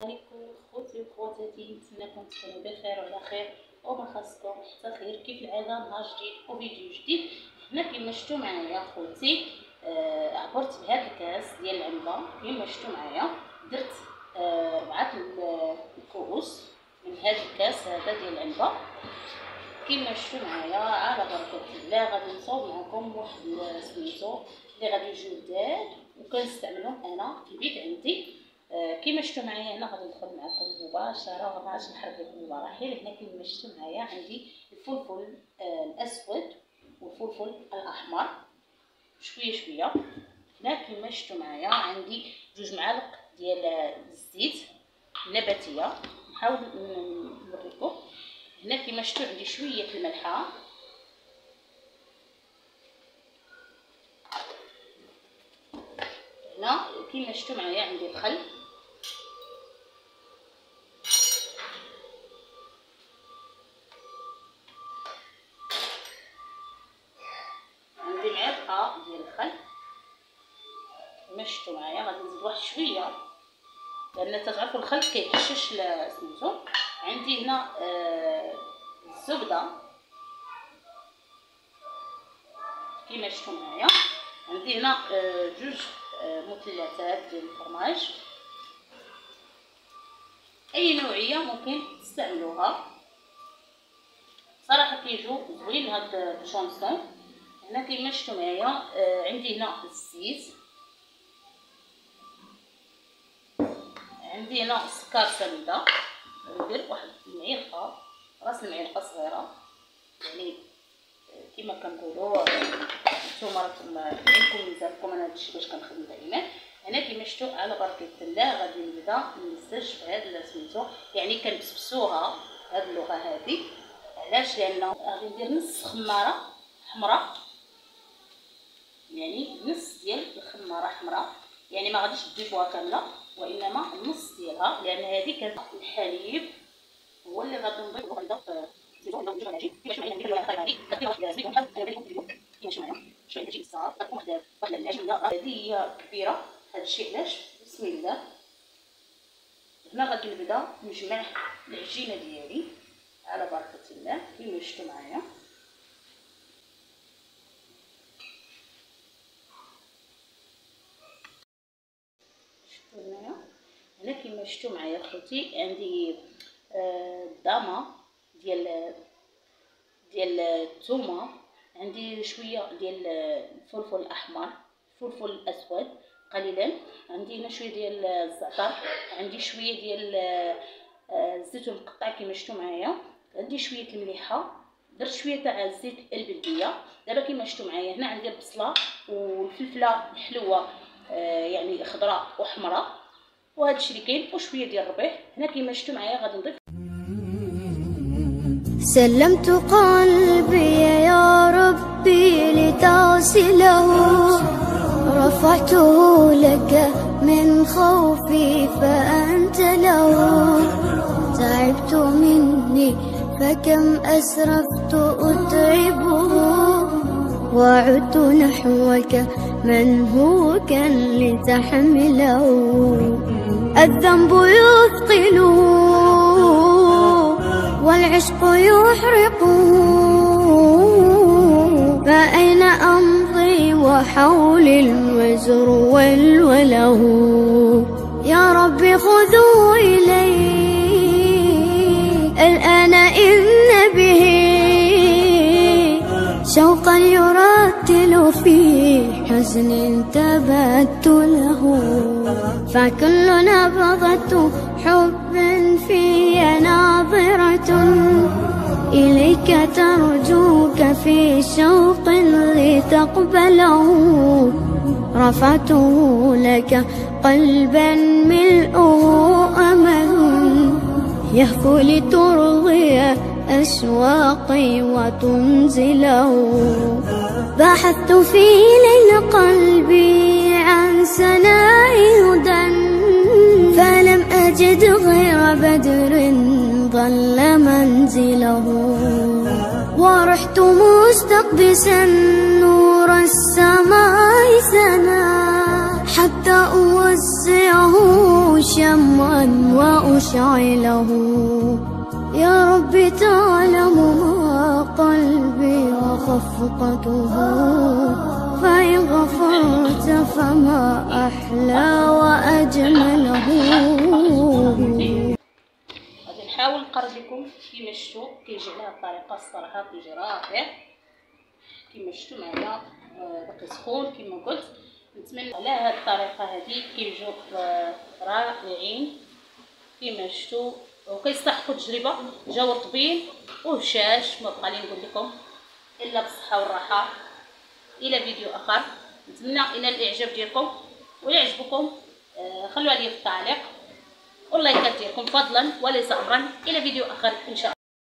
عليكم خوتي وخواتاتي، نتمنىكم تكونوا بخير وعلى خير وما خاصكم حتى خير. كيف العاده نهار جديد وفيديو جديد. هنا كيما شفتوا معايا خوتي عبرت بهذا الكاس ديال العنبه. كيما شفتوا معايا درت 4 الكؤوس من هذا الكاس هذا ديال العنبه. كيما شفتوا معايا على بركه الله غادي نصاوب معكم واحد سميتو اللي غادي يجيو جداد وكنستعملهم انا في البيت عندي. كيما شفتوا معايا هنا غادي ندخل معكم مباشره وما غاديش نحرق لكم المراحل. هنا كيما شفتوا معايا عندي الفلفل الاسود والفلفل الاحمر شويه شويه. هنا كيما شفتوا معايا عندي 2 معالق ديال الزيت نباتيه، نحاول نوريكم. هنا كيما شفتوا عندي شويه الملحه، هنا كيما شفتوا معايا عندي الخل، عندي معلقه ديال الخل. كيما شفتوا معايا غادي نزيد واحد شويه لان تعرفوا الخل كيهشش سميتو. عندي هنا الزبده كيما شفتوا معايا. عندي هنا 2 مثلثات ديال الفرماج، اي نوعيه ممكن تستعملوها صراحه كيجيو زوين هاد الشونسون. هنا كيما شفتوا معايا عندي هنا الزيت، عندي هنا السكر سنيده، ندير واحد المعلقه راس المعلقه صغيره، يعني كما كنقولوا نتوما راكم عندكم ميزانكم. انا هادشي باش كنخدم دائما. هنا كما شفتوا على بركه الله غادي نبدا نمزج بهذا سميتو، يعني كنبسبسوها هاد اللغه هذه. علاش؟ لان غادي ندير نص خماره حمراء، يعني نص ديال الخماره حمراء، يعني ما غاديش تضيفوها كامله وانما النص ديالها، لان هذه الحليب هو اللي غادي نضيفو. واحد العجينه هذه هي كبيره هادشي. علاش؟ بسم الله. هنا غادي نبدا نجمع العجينه ديالي على بركه الله كيما شفتوا معايا. شفتوا هنايا. هنا كيما شفتوا معايا خوتي عندي الضامه ديال الثومه، عندي شويه ديال الفلفل الاحمر، الفلفل الاسود قليلا، عندي هنا شويه ديال الزعتر، عندي شويه ديال الزيتون مقطع كيما شفتوا معايا، عندي شويه المليحه، درت شويه تاع الزيت البلديه. دابا كيما شفتوا معايا هنا عندي البصله والفلفله الحلوه يعني خضراء وحمراء، وهذا الشيء اللي كاين، وشويه ديال الربيح. هنا كيما شفتوا معايا غادي نضيف. سلمت قلبي يا ربي لتصله، رفعته لك من خوفي فأنت له. تعبت مني فكم أسرفت أتعبه، وعدت نحوك من هو كان لتحمله. الذنب يثقله والعشق يحرقه، فأين أمضي وحولي الوزر والوله. يا ربي خذوا إلي الآن إن به شوقا يرتل في حزن تبت له. فكل نبضة حب في ناظرة إليك ترجوك في شوق لتقبله. رفعته لك قلبا ملؤه أمل يهفو لترضي أشواقي وتنزله. بحثت في ليل قلبي عن سناء هدى، فلم أجد غير بدر ضل منزله. ورحت مستقبسا نور السماء سنا، حتى أوسعه شمعا وأشعله. يا رب تعلم ما قلبي وخفقته، فإن غفرت فما أحلى وأجمله. غادي نحاول نقرب لكم كيما شفتوا كيجي عليها الطريقه الصراحه كيجي رائع كيما شفتوا معايا. باقي سخون كيما قلت. نتمنى على هاد الطريقه هذه كيجيو رائعين كيما شفتوا وكيستحقوا التجربه. جاو رطبين وهشاش. ما بقى لي نقول لكم الا بالصحه والراحه. الى فيديو اخر. نتمنى الى الاعجاب ديالكم ولا عجبكم خلوها لي في التعليق واللايكات ديالكم فضلا وليس امرا. الى فيديو اخر ان شاء الله.